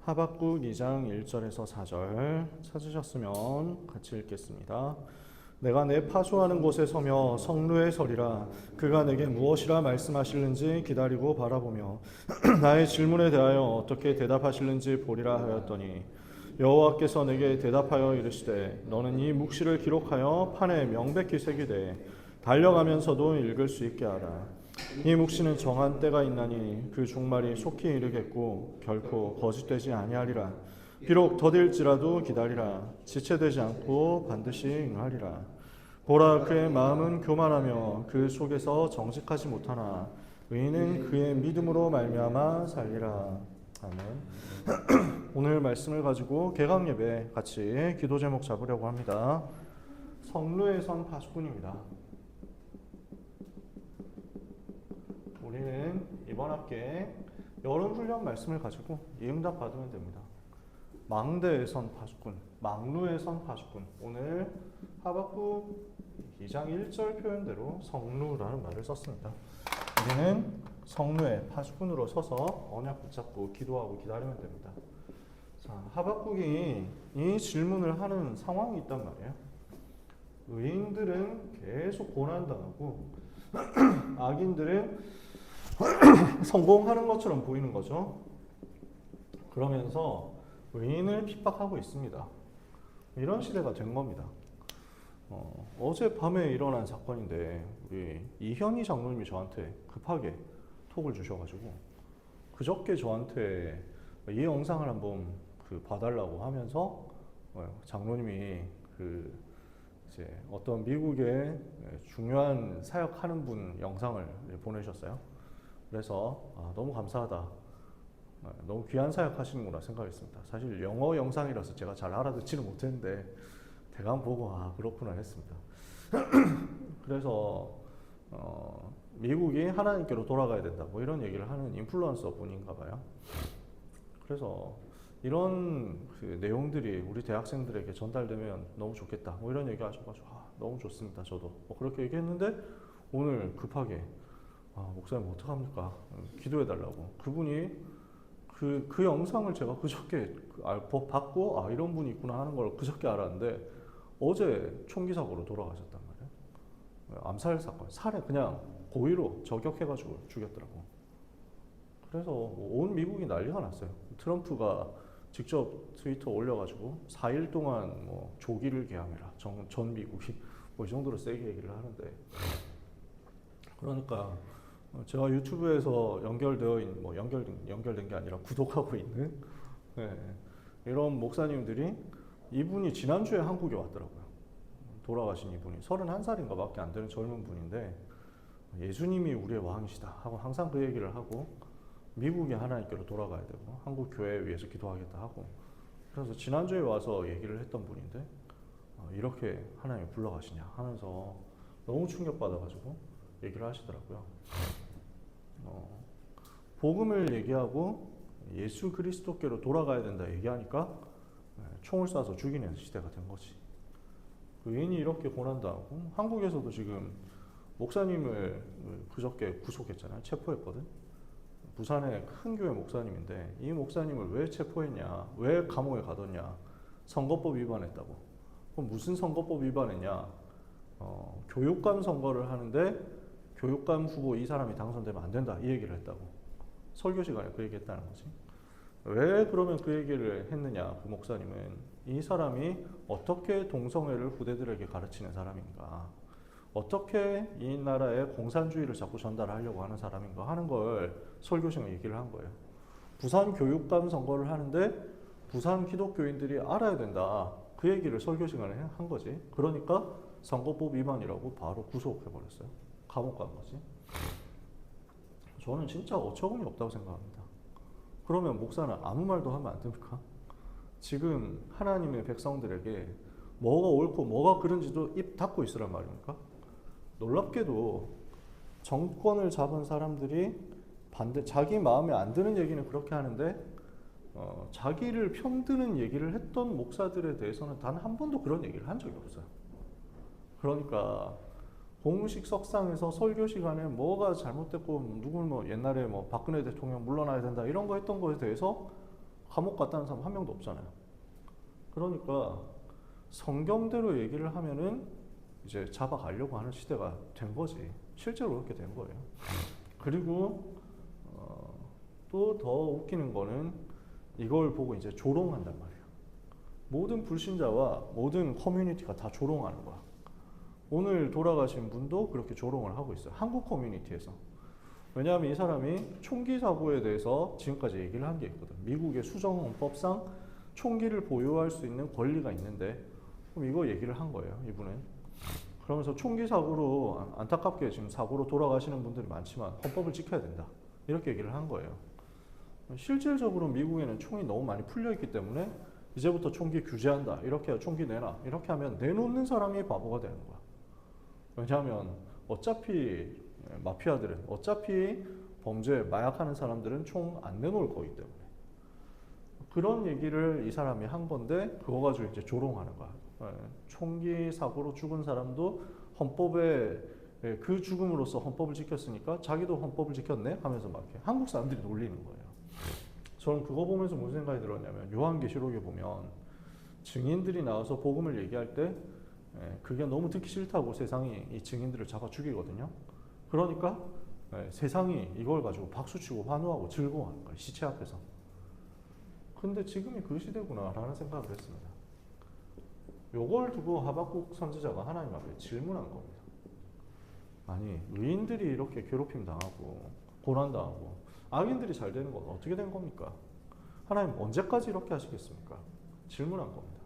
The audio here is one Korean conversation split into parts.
하박국 2장 1절에서 4절 찾으셨으면 같이 읽겠습니다. 내가 내 파수하는 곳에 서며 성루에 서리라. 그가 내게 무엇이라 말씀하실는지 기다리고 바라보며 나의 질문에 대하여 어떻게 대답하실는지 보리라 하였더니 여호와께서 내게 대답하여 이르시되 너는 이 묵시를 기록하여 판에 명백히 새기되 달려가면서도 읽을 수 있게 하라. 이 묵시는 정한 때가 있나니 그 종말이 속히 이르겠고 결코 거짓되지 아니하리라. 비록 더딜지라도 기다리라. 지체되지 않고 반드시 응하리라. 보라, 그의 마음은 교만하며 그 속에서 정직하지 못하나 의인은 그의 믿음으로 말미암아 살리라. 아멘. 오늘 말씀을 가지고 개강 예배 같이 기도 제목 잡으려고 합니다. 성루에 선 파수꾼입니다. 우리는 이번 학기에 여름훈련 말씀을 가지고 이 응답 받으면 됩니다. 망대에 선 파수꾼, 망루에 선 파수꾼. 오늘 하박국 2장 1절 표현대로 성루라는 말을 썼습니다. 우리는 성루의 파수꾼으로 서서 언약 붙잡고 기도하고 기다리면 됩니다. 자, 하박국이 이 질문을 하는 상황이 있단 말이에요. 의인들은 계속 고난당하고 악인들은 성공하는 것처럼 보이는 거죠. 그러면서 의인을 핍박하고 있습니다. 이런 시대가 된 겁니다. 어젯밤에 일어난 사건인데 우리 이현희 장로님이 저한테 급하게 톡을 주셔가지고 그저께 저한테 이 영상을 한번 봐달라고 하면서 장로님이 이제 어떤 미국의 중요한 사역하는 분 영상을 보내셨어요. 그래서 너무 감사하다. 너무 귀한 사역 하시는구나 생각했습니다. 사실 영어 영상이라서 제가 잘 알아듣지는 못했는데 대강 보고 그렇구나 했습니다. 그래서 미국이 하나님께로 돌아가야 된다 뭐 이런 얘기를 하는 인플루언서 분인가 봐요. 그래서 이런 내용들이 우리 대학생들에게 전달되면 너무 좋겠다 뭐 이런 얘기 하셔가지고 너무 좋습니다. 저도 뭐 그렇게 얘기했는데 오늘 급하게 목사님 어떡합니까? 기도해달라고. 그분이 그 영상을 제가 그저께 받고 이런 분이 있구나 하는 걸 그저께 알았는데 어제 총기 사고로 돌아가셨단 말이에요. 암살 사건, 살해 그냥 고의로 저격해가지고 죽였더라고. 그래서 온 미국이 난리가 났어요. 트럼프가 직접 트위터 올려가지고 4일 동안 조기를 개항해라. 전 미국이 이 정도로 세게 얘기를 하는데 그러니까 제가 유튜브에서 연결되어 있는 연결된 게 아니라 구독하고 있는 이런 목사님들이 이분이 지난주에 한국에 왔더라고요. 돌아가신 이분이 31살인가 밖에 안 되는 젊은 분인데 예수님이 우리의 왕이시다 하고 항상 그 얘기를 하고 미국이 하나님께로 돌아가야 되고 한국 교회에 위해서 기도하겠다 하고 그래서 지난주에 와서 얘기를 했던 분인데 이렇게 하나님이 불러가시냐 하면서 너무 충격받아가지고 얘기를 하시더라고요. 복음을 얘기하고 예수 그리스도께로 돌아가야 된다 얘기하니까 총을 쏴서 죽이는 시대가 된 거지. 의인이 이렇게 고난당하고 한국에서도 지금 목사님을 그저께 구속했잖아요. 체포했거든. 부산의 큰 교회 목사님인데 이 목사님을 왜 체포했냐, 왜 감옥에 가뒀냐, 선거법 위반했다고. 그럼 무슨 선거법 위반했냐? 교육감 선거를 하는데 교육감 후보 이 사람이 당선되면 안 된다 이 얘기를 했다고. 설교 시간에 그 얘기했다는 거지. 왜 그러면 그 얘기를 했느냐? 그 목사님은 이 사람이 어떻게 동성애를 후대들에게 가르치는 사람인가, 어떻게 이 나라의 공산주의를 자꾸 전달하려고 하는 사람인가 하는 걸 설교 시간에 얘기를 한 거예요. 부산 교육감 선거를 하는데 부산 기독교인들이 알아야 된다 그 얘기를 설교 시간에 한 거지. 그러니까 선거법 위반이라고 바로 구속해버렸어요. 감옥 간 거지. 저는 진짜 어처구니 없다고 생각합니다. 그러면 목사는 아무 말도 하면 안 됩니까? 지금 하나님의 백성들에게 뭐가 옳고 뭐가 그른지도 입 닫고 있으란 말입니까? 놀랍게도 정권을 잡은 사람들이 자기 마음에 안 드는 얘기는 그렇게 하는데 자기를 편드는 얘기를 했던 목사들에 대해서는 단 한 번도 그런 얘기를 한 적이 없어요. 그러니까 공식 석상에서 설교 시간에 뭐가 잘못됐고 누굴 옛날에 박근혜 대통령 물러나야 된다 이런 거 했던 거에 대해서 감옥 갔다는 사람 한 명도 없잖아요. 그러니까 성경대로 얘기를 하면은 이제 잡아가려고 하는 시대가 된 거지. 실제로 그렇게 된 거예요. 그리고 또 더 웃기는 거는 이걸 보고 이제 조롱한단 말이에요. 모든 불신자와 모든 커뮤니티가 다 조롱하는 거야. 오늘 돌아가신 분도 그렇게 조롱을 하고 있어요. 한국 커뮤니티에서. 왜냐하면 이 사람이 총기 사고에 대해서 지금까지 얘기를 한 게 있거든. 미국의 수정헌법상 총기를 보유할 수 있는 권리가 있는데 그럼 이거 얘기를 한 거예요. 이분은. 그러면서 총기 사고로 안타깝게 지금 사고로 돌아가시는 분들이 많지만 헌법을 지켜야 된다. 이렇게 얘기를 한 거예요. 실질적으로 미국에는 총이 너무 많이 풀려 있기 때문에 이제부터 총기 규제한다. 이렇게 해야 총기 내놔. 이렇게 하면 내놓는 사람이 바보가 되는 거야. 왜냐하면 어차피 마피아들은 어차피 범죄 마약하는 사람들은 총 안 내놓을 거기 때문에 그런 얘기를 이 사람이 한 건데 그거 가지고 이제 조롱하는 거야. 총기 사고로 죽은 사람도 헌법에 그 죽음으로써 헌법을 지켰으니까 자기도 헌법을 지켰네 하면서 막 이렇게 한국 사람들이 놀리는 거예요. 저는 그거 보면서 무슨 생각이 들었냐면 요한계시록에 보면 증인들이 나와서 복음을 얘기할 때 그게 너무 듣기 싫다고 세상이 이 증인들을 잡아 죽이거든요. 그러니까 세상이 이걸 가지고 박수치고 환호하고 즐거워하는 거예요. 시체 앞에서. 근데 지금이 그 시대구나라는 생각을 했습니다. 요걸 두고 하박국 선지자가 하나님 앞에 질문한 겁니다. 아니 의인들이 이렇게 괴롭힘 당하고 고난 당하고 악인들이 잘 되는 건 어떻게 된 겁니까? 하나님 언제까지 이렇게 하시겠습니까? 질문한 겁니다.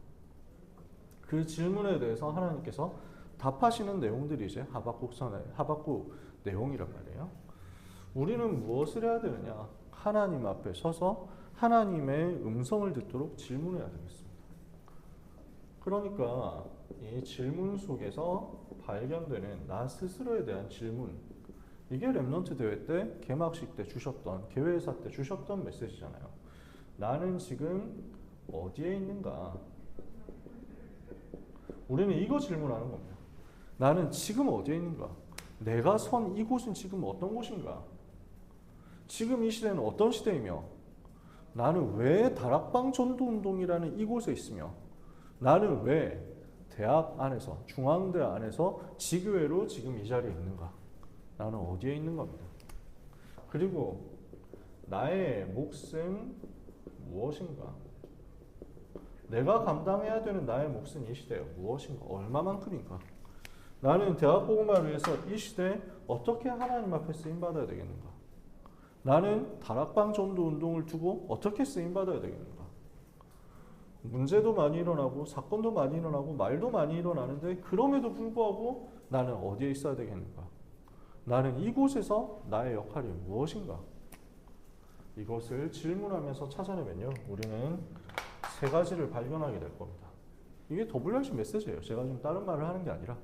그 질문에 대해서 하나님께서 답하시는 내용들이 이제 하박국 내용이란 말이에요. 우리는 무엇을 해야 되느냐? 하나님 앞에 서서 하나님의 음성을 듣도록 질문해야 되겠습니다. 그러니까 이 질문 속에서 발견되는 나 스스로에 대한 질문, 이게 랩넌트 대회 때 개막식 때 주셨던 개회사 때 주셨던 메시지잖아요. 나는 지금 어디에 있는가? 우리는 이거 질문하는 겁니다. 나는 지금 어디에 있는가? 내가 선 이곳은 지금 어떤 곳인가? 지금 이 시대는 어떤 시대이며 나는 왜 다락방 전도운동이라는 이곳에 있으며 나는 왜 대학 안에서 중앙대 안에서 지교회로 지금 이 자리에 있는가? 나는 어디에 있는 겁니다. 그리고 나의 몫은 무엇인가? 내가 감당해야 되는 나의 몫은 이 시대에 무엇인가? 얼마만큼인가? 나는 대학복음화를 위해서 이 시대에 어떻게 하나님 앞에 쓰임받아야 되겠는가? 나는 다락방 전도 운동을 두고 어떻게 쓰임받아야 되겠는가? 문제도 많이 일어나고 사건도 많이 일어나고 말도 많이 일어나는데 그럼에도 불구하고 나는 어디에 있어야 되겠는가? 나는 이곳에서 나의 역할이 무엇인가? 이것을 질문하면서 찾아내면요, 우리는 세 가지를 발견하게 될 겁니다. 이게 WRC 메시지예요. 제가 지금 다른 말을 하는 게 아니라.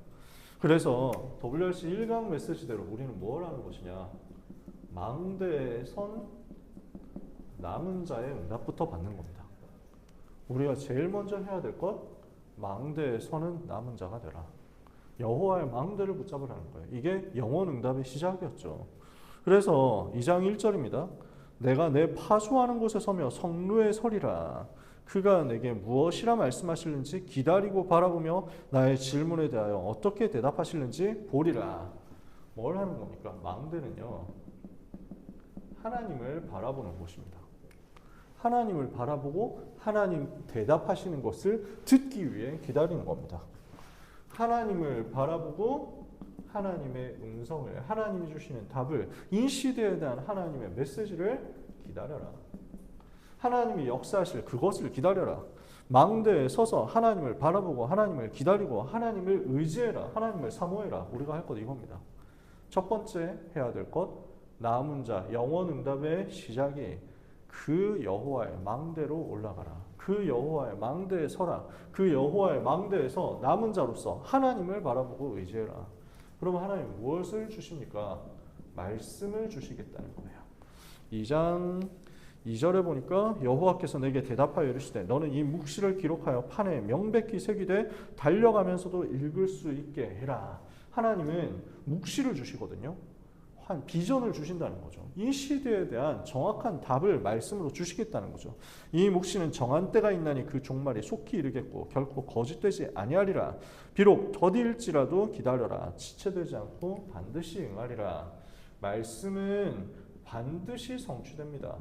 그래서 WRC 1강 메시지대로 우리는 뭘 하는 것이냐? 망대에 선 남은 자의 응답부터 받는 겁니다. 우리가 제일 먼저 해야 될 것, 망대에 서는 남은 자가 되라. 여호와의 망대를 붙잡으라는 거예요. 이게 영원 응답의 시작이었죠. 그래서 2장 1절입니다. 내가 내 파수하는 곳에 서며 성루에 서리라. 그가 내게 무엇이라 말씀하실는지 기다리고 바라보며 나의 질문에 대하여 어떻게 대답하실는지 보리라. 뭘 하는 겁니까? 망대는요, 하나님을 바라보는 곳입니다. 하나님을 바라보고 하나님 대답하시는 것을 듣기 위해 기다리는 겁니다. 하나님을 바라보고 하나님의 음성을, 하나님이 주시는 답을, 이 시대에 대한 하나님의 메시지를 기다려라. 하나님이 역사하실 그것을 기다려라. 망대에 서서 하나님을 바라보고 하나님을 기다리고 하나님을 의지해라. 하나님을 사모해라. 우리가 할 것 이겁니다. 첫 번째 해야 될 것, 남은 자, 영원 응답의 시작이 그 여호와의 망대로 올라가라. 그 여호와의 망대에 서라. 그 여호와의 망대에서 남은 자로서 하나님을 바라보고 의지해라. 그러면 하나님 무엇을 주십니까? 말씀을 주시겠다는 거예요. 2장 2절에 보니까 여호와께서 내게 대답하여 이르시되 너는 이 묵시를 기록하여 판에 명백히 새기되 달려가면서도 읽을 수 있게 해라. 하나님은 묵시를 주시거든요. 한 비전을 주신다는 거죠. 이 시대에 대한 정확한 답을 말씀으로 주시겠다는 거죠. 이 묵시는 정한 때가 있나니 그 종말이 속히 이르겠고 결코 거짓되지 아니하리라. 비록 더딜지라도 기다려라. 지체되지 않고 반드시 응하리라. 말씀은 반드시 성취됩니다.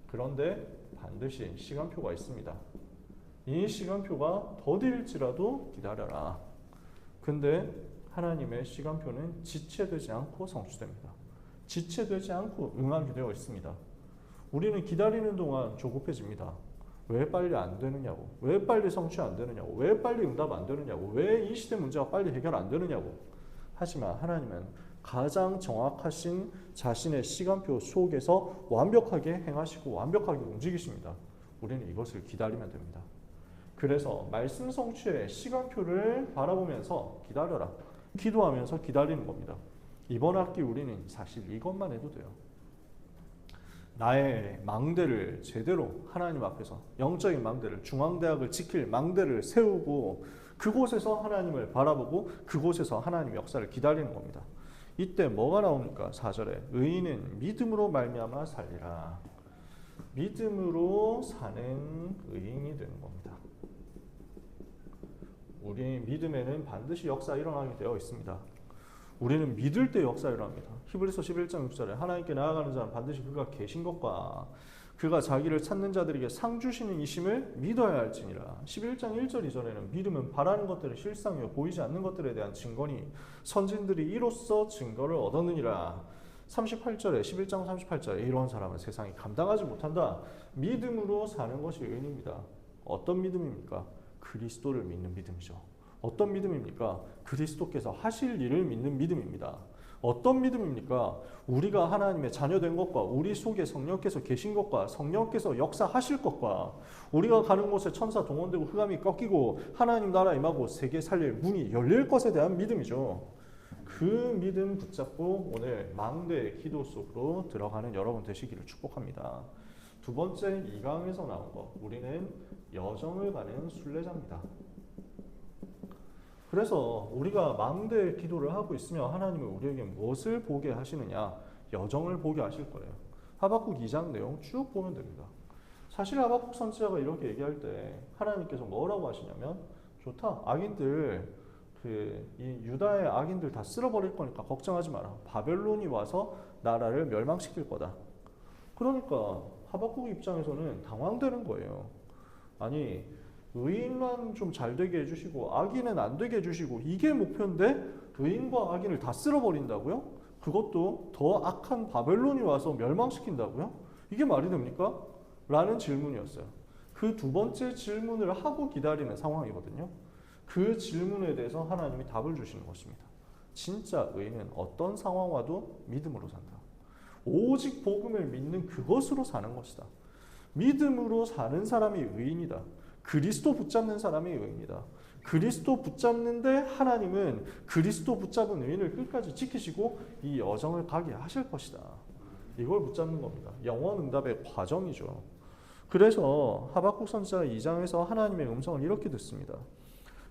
그런데 반드시 시간표가 있습니다. 이 시간표가 더딜지라도 기다려라. 근데 하나님의 시간표는 지체되지 않고 성취됩니다. 지체되지 않고 응하게 되어 있습니다. 우리는 기다리는 동안 조급해집니다. 왜 빨리 안 되느냐고, 왜 빨리 성취 안 되느냐고, 왜 빨리 응답 안 되느냐고, 왜 이 시대 문제가 빨리 해결 안 되느냐고. 하지만 하나님은 가장 정확하신 자신의 시간표 속에서 완벽하게 행하시고 완벽하게 움직이십니다. 우리는 이것을 기다리면 됩니다. 그래서 말씀 성취의 시간표를 바라보면서 기다려라. 기도하면서 기다리는 겁니다. 이번 학기 우리는 사실 이것만 해도 돼요. 나의 망대를 제대로 하나님 앞에서 영적인 망대를, 중앙대학을 지킬 망대를 세우고 그곳에서 하나님을 바라보고 그곳에서 하나님의 역사를 기다리는 겁니다. 이때 뭐가 나옵니까? 4절에 의인은 믿음으로 말미암아 살리라. 믿음으로 사는 의인이 되는 겁니다. 우리 믿음에는 반드시 역사 일어나게 되어 있습니다. 우리는 믿을 때 역사 일어납니다. 히브리서 11장 6절에 하나님께 나아가는 자는 반드시 그가 계신 것과 그가 자기를 찾는 자들에게 상 주시는 이심을 믿어야 할지니라. 11장 1절 이전에는 믿음은 바라는 것들의 실상이요 보이지 않는 것들에 대한 증거니 선진들이 이로써 증거를 얻었느니라. 38절에 11장 38절에 이런 사람은 세상이 감당하지 못한다. 믿음으로 사는 것이 의인입니다. 어떤 믿음입니까? 그리스도를 믿는 믿음이죠. 어떤 믿음입니까? 그리스도께서 하실 일을 믿는 믿음입니다. 어떤 믿음입니까? 우리가 하나님의 자녀된 것과 우리 속에 성령께서 계신 것과 성령께서 역사하실 것과 우리가 가는 곳에 천사 동원되고 흑암이 꺾이고 하나님 나라 임하고 세계 살릴 문이 열릴 것에 대한 믿음이죠. 그 믿음 붙잡고 오늘 망대의 기도 속으로 들어가는 여러분 되시기를 축복합니다. 두 번째 2강에서 나온 것, 우리는 여정을 가는 순례자입니다. 그래서 우리가 망대의 기도를 하고 있으면 하나님은 우리에게 무엇을 보게 하시느냐? 여정을 보게 하실 거예요. 하박국 2장 내용 쭉 보면 됩니다. 사실 하박국 선지자가 이렇게 얘기할 때 하나님께서 뭐라고 하시냐면 좋다. 악인들 이 유다의 악인들 다 쓸어버릴 거니까 걱정하지 마라. 바벨론이 와서 나라를 멸망시킬 거다. 그러니까 하박국 입장에서는 당황되는 거예요. 아니 의인만 좀 잘 되게 해주시고 악인은 안 되게 해주시고 이게 목표인데 의인과 악인을 다 쓸어버린다고요? 그것도 더 악한 바벨론이 와서 멸망시킨다고요? 이게 말이 됩니까? 라는 질문이었어요. 그 두 번째 질문을 하고 기다리는 상황이거든요. 그 질문에 대해서 하나님이 답을 주시는 것입니다. 진짜 의인은 어떤 상황 와도 믿음으로 산다. 오직 복음을 믿는 그것으로 사는 것이다. 믿음으로 사는 사람이 의인이다. 그리스도 붙잡는 사람이 의인이다. 그리스도 붙잡는데 하나님은 그리스도 붙잡은 의인을 끝까지 지키시고 이 여정을 가게 하실 것이다. 이걸 붙잡는 겁니다. 영원 응답의 과정이죠. 그래서 하박국 선지자 2장에서 하나님의 음성을 이렇게 듣습니다.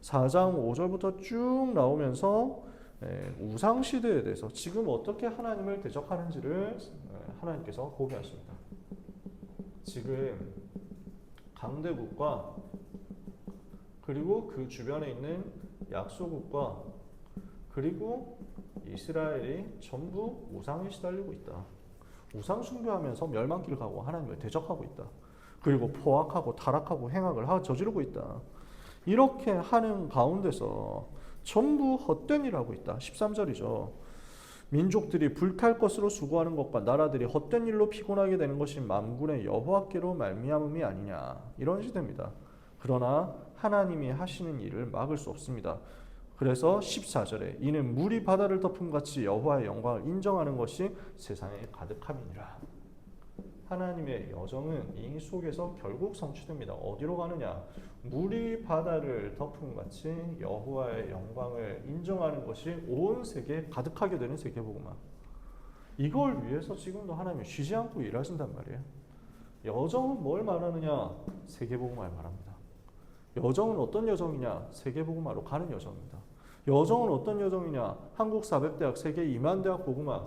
4장 5절부터 쭉 나오면서 우상시대에 대해서 지금 어떻게 하나님을 대적하는지를 하나님께서 고백하십니다. 지금 강대국과 그리고 그 주변에 있는 약소국과 그리고 이스라엘이 전부 우상에 시달리고 있다. 우상 숭배하면서 멸망길을 가고 하나님을 대적하고 있다. 그리고 포악하고 타락하고 행악을 저지르고 있다. 이렇게 하는 가운데서 전부 헛된 일하고 있다. 13절이죠. 민족들이 불탈 것으로 수고하는 것과 나라들이 헛된 일로 피곤하게 되는 것이 만군의 여호와께로 말미암음이 아니냐. 이런 시대입니다. 그러나 하나님이 하시는 일을 막을 수 없습니다. 그래서 14절에 이는 물이 바다를 덮음같이 여호와의 영광을 인정하는 것이 세상에 가득함이니라. 하나님의 여정은 이 속에서 결국 성취됩니다. 어디로 가느냐? 물이 바다를 덮음같이 여호와의 영광을 인정하는 것이 온 세계에 가득하게 되는 세계복음화. 이걸 위해서 지금도 하나님이 쉬지 않고 일하신단 말이에요. 여정은 뭘 말하느냐? 세계복음화를 말합니다. 여정은 어떤 여정이냐? 세계복음화로 가는 여정입니다. 여정은 어떤 여정이냐? 한국 400대학, 세계 2만 대학 복음화.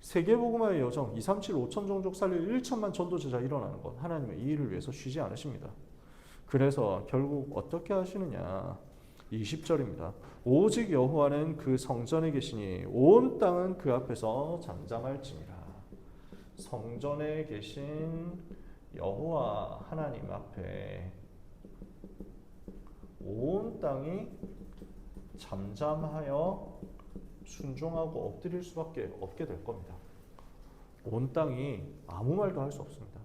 세계복음화의 여정, 237 5천 종족 살릴 1천만 전도제자 일어나는 것, 하나님의 이 일을 위해서 쉬지 않으십니다. 그래서 결국 어떻게 하시느냐, 20절입니다. 오직 여호와는 그 성전에 계시니 온 땅은 그 앞에서 잠잠할지니라. 성전에 계신 여호와 하나님 앞에 온 땅이 잠잠하여 순종하고 엎드릴 수밖에 없게 될 겁니다. 온 땅이 아무 말도 할 수 없습니다.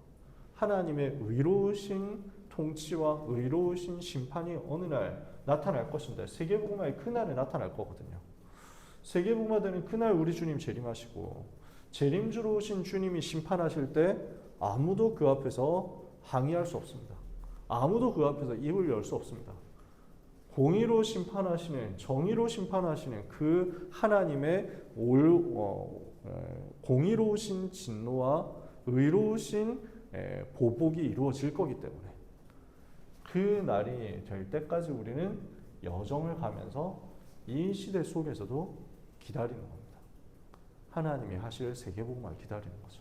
하나님의 의로우신 통치와 의로우신 심판이 어느 날 나타날 것인데, 세계복음화의 그날에 나타날 거거든요. 세계복음화되는 그날 우리 주님 재림하시고 재림주로 오신 주님이 심판하실 때 아무도 그 앞에서 항의할 수 없습니다. 아무도 그 앞에서 입을 열 수 없습니다. 공의로 심판하시는, 정의로 심판하시는 그 하나님의 공의로우신 진노와 의로우신 보복이 이루어질 거기 때문에 그 날이 될 때까지 우리는 여정을 가면서 이 시대 속에서도 기다리는 겁니다. 하나님이 하실 세계복음을 기다리는 거죠.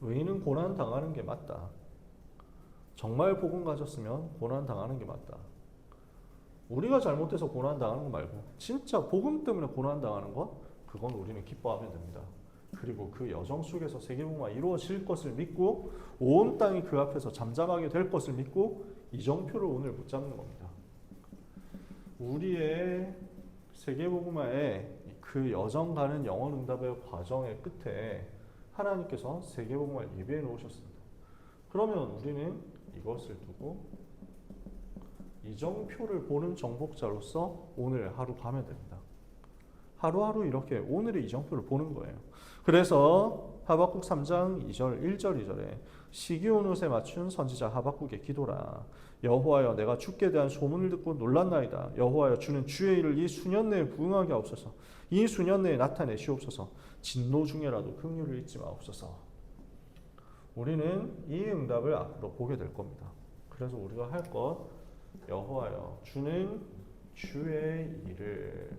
의인은 고난 당하는 게 맞다. 정말 복음 가졌으면 고난 당하는 게 맞다. 우리가 잘못해서 고난 당하는 거 말고 진짜 복음 때문에 고난 당하는 것, 그건 우리는 기뻐하면 됩니다. 그리고 그 여정 속에서 세계복음화 이루어질 것을 믿고 온 땅이 그 앞에서 잠잠하게 될 것을 믿고 이정표를 오늘 붙잡는 겁니다. 우리의 세계복음화의 그 여정 가는 영원응답의 과정의 끝에 하나님께서 세계복음화를 예비해 놓으셨습니다. 그러면 우리는 이것을 두고 이정표를 보는 정복자로서 오늘 하루 가면 됩니다. 하루하루 이렇게 오늘의 이정표를 보는 거예요. 그래서 하박국 3장 2절 1절 2절에 시기온 옷에 맞춘 선지자 하박국의 기도라. 여호와여, 내가 주께 대한 소문을 듣고 놀랐나이다. 여호와여, 주는 주의 일을 이 수년 내에 부응하게 하옵소서. 이 수년 내에 나타내시옵소서. 진노 중에라도 긍휼을 잊지 마옵소서. 우리는 이 응답을 앞으로 보게 될 겁니다. 그래서 우리가 할 것, 여호와여, 주는 주의 일을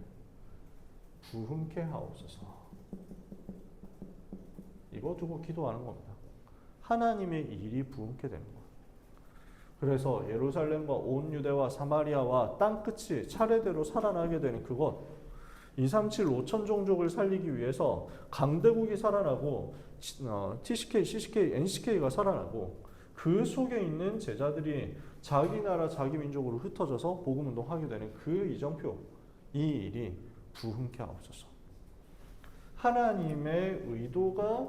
부흥케 하옵소서. 이거 두고 기도하는 겁니다. 하나님의 일이 부흥케 되는 거예요. 그래서 예루살렘과 온 유대와 사마리아와 땅끝이 차례대로 살아나게 되는 그것, 237 5천 종족을 살리기 위해서 강대국이 살아나고 TCK, CCK, NCK가 살아나고 그 속에 있는 제자들이 자기 나라, 자기 민족으로 흩어져서 복음운동하게 되는 그 이정표, 이 일이 부흥케 하옵소서. 하나님의 의도가,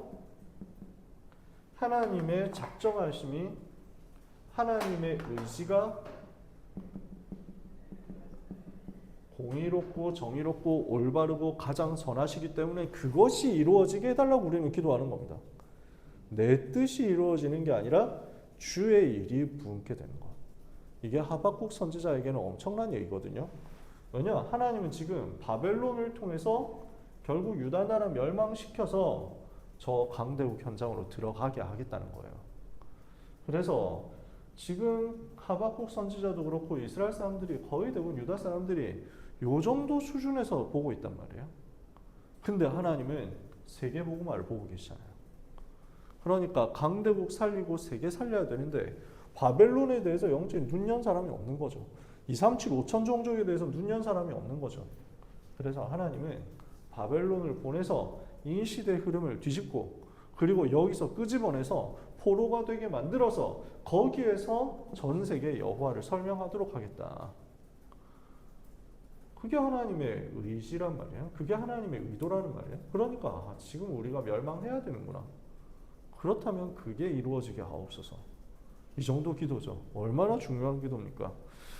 하나님의 작정하심이, 하나님의 의지가 공의롭고 정의롭고 올바르고 가장 선하시기 때문에 그것이 이루어지게 해달라고 우리는 기도하는 겁니다. 내 뜻이 이루어지는 게 아니라 주의 일이 부흥케 되는 것. 이게 하박국 선지자에게는 엄청난 얘기거든요. 왜냐? 하나님은 지금 바벨론을 통해서 결국 유다 나라 멸망시켜서 저 강대국 현장으로 들어가게 하겠다는 거예요. 그래서 지금 하박국 선지자도 그렇고 이스라엘 사람들이 거의 대부분 유다 사람들이 요 정도 수준에서 보고 있단 말이에요. 근데 하나님은 세계복음화를 보고 계시잖아요. 그러니까 강대국 살리고 세계 살려야 되는데 바벨론에 대해서 영적인 눈 연 사람이 없는 거죠. 237 5천 종족에 대해서 눈 연 사람이 없는 거죠. 그래서 하나님은 바벨론을 보내서 이 시대의 흐름을 뒤집고 그리고 여기서 끄집어내서 포로가 되게 만들어서 거기에서 전 세계 여호와를 설명하도록 하겠다. 그게 하나님의 의지란 말이에요. 그게 하나님의 의도라는 말이에요. 그러니까 지금 우리가 멸망해야 되는구나. 그렇다면 그게 이루어지게 하옵소서. 이 정도 기도죠. 얼마나 중요한 기도입니까?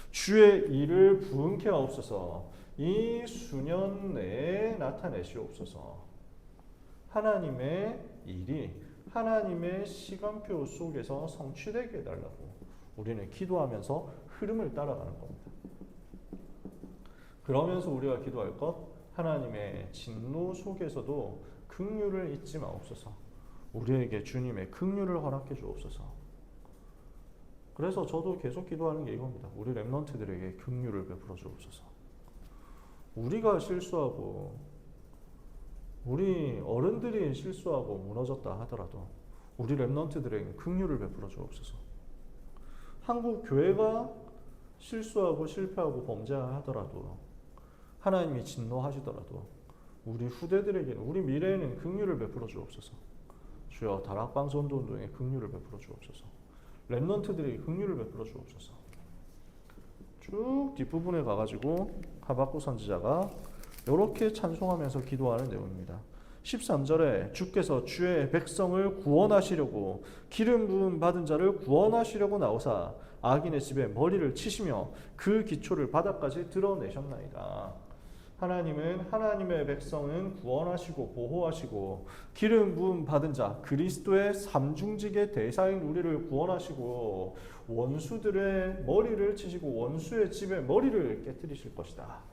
주의 일을 부흥케 하옵소서. 이 수년 내에 나타내시옵소서. 하나님의 일이 하나님의 시간표 속에서 성취되게 해달라고 우리는 기도하면서 흐름을 따라가는 겁니다. 그러면서 우리가 기도할 것, 하나님의 진노 속에서도 긍휼을 잊지 마옵소서. 우리에게 주님의 긍휼을 허락해 주옵소서. 그래서 저도 계속 기도하는 게 이겁니다. 우리 렘넌트들에게 긍휼을 베풀어 주옵소서. 우리가 실수하고 우리 어른들이 실수하고 무너졌다 하더라도 우리 랩넌트들에게 긍휼을 베풀어 주옵소서. 한국 교회가 실수하고 실패하고 범죄하더라도 하나님이 진노하시더라도 우리 후대들에게는 우리 미래에는 긍휼을 베풀어 주옵소서. 주여 다락방 전도운동에 긍휼을 베풀어 주옵소서. 랩넌트들에게 긍휼을 베풀어 주옵소서. 쭉 뒷부분에 가가지고 하박국 선지자가 이렇게 찬송하면서 기도하는 내용입니다. 13절에 주께서 주의 백성을 구원하시려고 기름 부음 받은 자를 구원하시려고 나오사 악인의 집에 머리를 치시며 그 기초를 바닥까지 드러내셨나이다. 하나님은 하나님의 백성은 구원하시고 보호하시고 기름 부음 받은 자 그리스도의 삼중직의 대사인 우리를 구원하시고 원수들의 머리를 치시고 원수의 집의 머리를 깨뜨리실 것이다.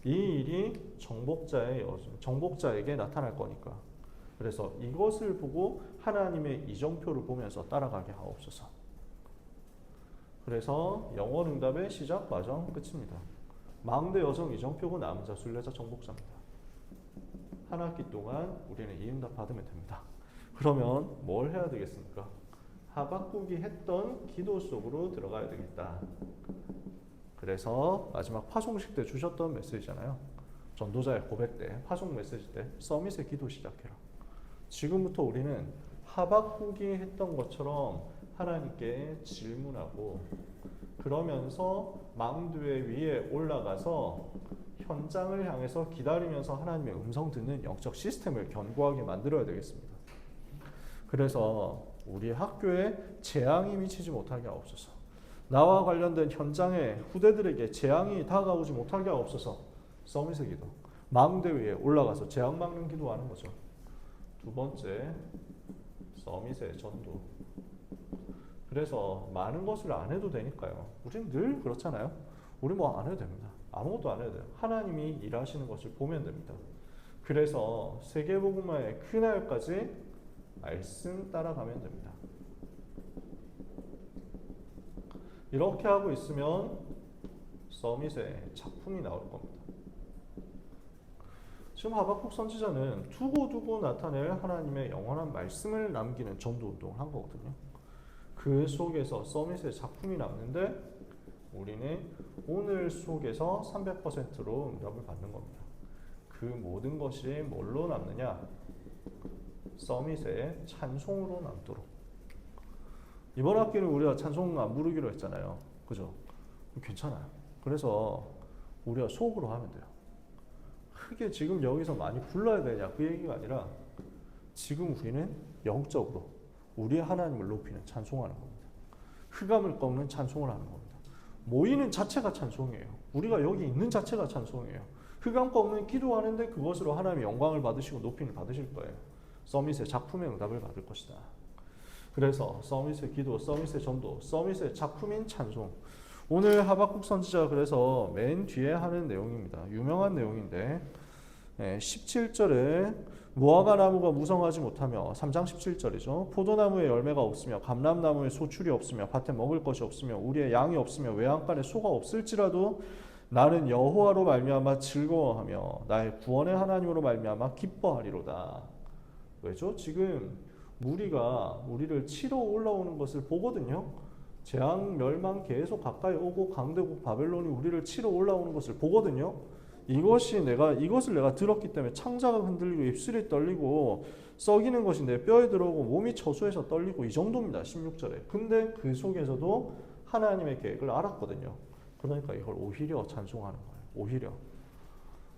이 일이 정복자에게 나타날 거니까. 그래서 이것을 보고 하나님의 이정표를 보면서 따라가게 하옵소서. 그래서 영원응답의 시작 과정 끝입니다. 망대 여정 이정표고 남은 자 순례자 정복자입니다. 한 학기 동안 우리는 이 응답 받으면 됩니다. 그러면 뭘 해야 되겠습니까? 하박국이 했던 기도 속으로 들어가야 되겠다. 그래서 마지막 파송식 때 주셨던 메시지잖아요. 전도자의 고백 때, 파송 메시지 때 서밋의 기도 시작해라. 지금부터 우리는 하박국이 했던 것처럼 하나님께 질문하고 그러면서 망대 위에 올라가서 현장을 향해서 기다리면서 하나님의 음성 듣는 영적 시스템을 견고하게 만들어야 되겠습니다. 그래서 우리 학교에 재앙이 미치지 못하게 하옵소서. 나와 관련된 현장에 후대들에게 재앙이 다가오지 못하게 하옵소서. 서밋의 기도. 망대 위에 올라가서 재앙 막는 기도하는 거죠. 두 번째, 서밋의 전도. 그래서 많은 것을 안 해도 되니까요. 우리는 늘 그렇잖아요. 우리 뭐 안 해도 됩니다. 아무것도 안 해도 돼요. 하나님이 일하시는 것을 보면 됩니다. 그래서 세계복음화의 그날까지 말씀 따라가면 됩니다. 이렇게 하고 있으면 서밋의 작품이 나올 겁니다. 지금 하박국 선지자는 두고두고 나타낼 하나님의 영원한 말씀을 남기는 전도운동을 한 거거든요. 그 속에서 서밋의 작품이 남는데 우리는 오늘 속에서 300%로 응답을 받는 겁니다. 그 모든 것이 뭘로 남느냐? 서밋의 찬송으로 남도록. 이번 학기는 우리가 찬송 안 부르기로 했잖아요. 그죠? 괜찮아요. 그래서 우리가 속으로 하면 돼요. 크게 지금 여기서 많이 불러야 되냐 그 얘기가 아니라 지금 우리는 영적으로 우리의 하나님을 높이는 찬송하는 겁니다. 흑암을 꺾는 찬송을 하는 겁니다. 모이는 자체가 찬송이에요. 우리가 여기 있는 자체가 찬송이에요. 흑암 꺾는 기도하는데 그것으로 하나님의 영광을 받으시고 높임을 받으실 거예요. 서밋의 작품의 응답을 받을 것이다. 그래서 서밋의 기도, 서밋의 전도, 서밋의 작품인 찬송. 오늘 하박국 선지자가 그래서 맨 뒤에 하는 내용입니다. 유명한 내용인데 17절에 무화과 나무가 무성하지 못하며 3장 17절이죠. 포도나무에 열매가 없으며 감람나무에 소출이 없으며 밭에 먹을 것이 없으며 우리의 양이 없으며 외양간에 소가 없을지라도 나는 여호와로 말미암아 즐거워하며 나의 구원의 하나님으로 말미암아 기뻐하리로다. 왜죠? 지금 무리가 우리를 치러 올라오는 것을 보거든요. 재앙 멸망 계속 가까이 오고 강대국 바벨론이 우리를 치러 올라오는 것을 보거든요. 이것을 내가 들었기 때문에 창자가 흔들리고 입술이 떨리고 썩이는 것이 내 뼈에 들어오고 몸이 처수해서 떨리고 이 정도입니다. 16절에. 근데 그 속에서도 하나님의 계획을 알았거든요. 그러니까 이걸 오히려 찬송하는 거예요. 오히려.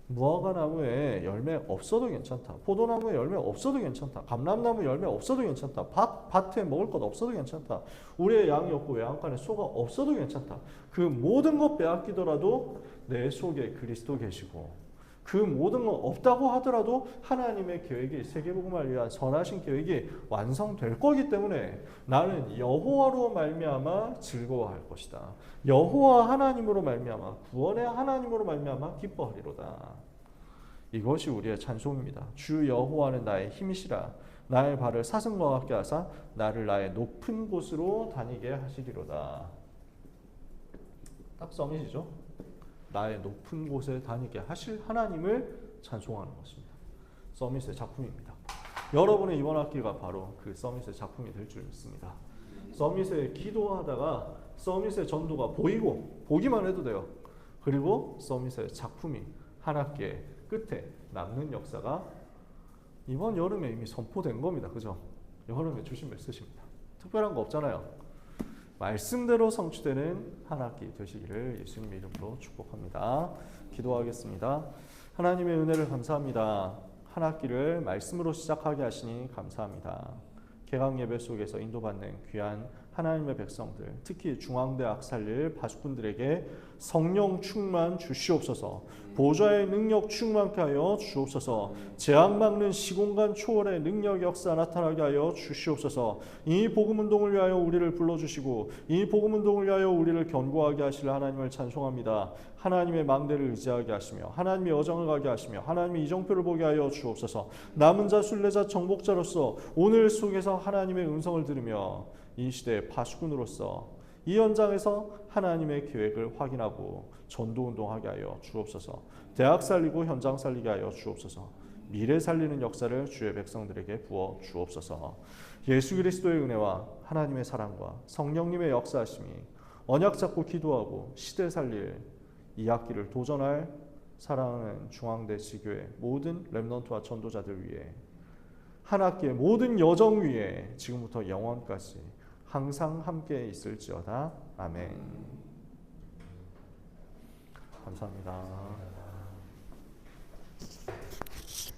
무화과 나무에 열매 없어도 괜찮다. 포도나무에 열매 없어도 괜찮다. 감람나무 열매 없어도 괜찮다. 밭에 먹을 것 없어도 괜찮다. 우리의 양이 없고 외양간에 소가 없어도 괜찮다. 그 모든 것 빼앗기더라도 내 속에 그리스도 계시고 그 모든 것 없다고 하더라도 하나님의 계획이 세계복음을 위한 선하신 계획이 완성될 거기 때문에 나는 여호와로 말미암아 즐거워할 것이다. 여호와 하나님으로 말미암아 구원의 하나님으로 말미암아 기뻐하리로다. 이것이 우리의 찬송입니다. 주 여호와는 나의 힘이시라. 나의 발을 사슴과 같게 하사 나를 나의 높은 곳으로 다니게 하시리로다. 딱 서밋이죠. 나의 높은 곳에 다니게 하실 하나님을 찬송하는 것입니다. 서밋의 작품입니다. 여러분의 이번 학기가 바로 그 서밋의 작품이 될 줄 믿습니다. 서밋에 기도하다가 서밋의 전도가 보기만 해도 돼요. 그리고 서밋의 작품이 한 학기의 끝에 남는 역사가 이번 여름에 이미 선포된 겁니다. 그죠? 여름에 주신 메시지입니다. 특별한 거 없잖아요. 말씀대로 성취되는 한 학기 되시기를 예수님 이름으로 축복합니다. 기도하겠습니다. 하나님의 은혜를 감사합니다. 한 학기를 말씀으로 시작하게 하시니 감사합니다. 개강 예배 속에서 인도받는 귀한 하나님의 백성들, 특히 중앙대학 살릴 파수꾼들에게 성령 충만 주시옵소서. 보좌의 능력 충만케 하여 주옵소서. 재앙 막는 시공간 초월의 능력 역사 나타나게 하여 주시옵소서. 이 복음운동을 위하여 우리를 불러주시고 이 복음운동을 위하여 우리를 견고하게 하실 하나님을 찬송합니다. 하나님의 망대를 의지하게 하시며 하나님의 여정을 가게 하시며 하나님의 이정표를 보게 하여 주옵소서. 남은 자 순례자 정복자로서 오늘 속에서 하나님의 음성을 들으며 이 시대의 파수꾼으로서 이 현장에서 하나님의 계획을 확인하고 전도운동하게 하여 주옵소서. 대학 살리고 현장 살리게 하여 주옵소서. 미래 살리는 역사를 주의 백성들에게 부어 주옵소서. 예수 그리스도의 은혜와 하나님의 사랑과 성령님의 역사하심이 언약 잡고 기도하고 시대 살릴 이 학기를 도전할 사랑하는 중앙대 지교회 모든 렘넌트와 전도자들 위해 한 학기의 모든 여정 위에 지금부터 영원까지 항상 함께 있을지어다. 아멘. 감사합니다.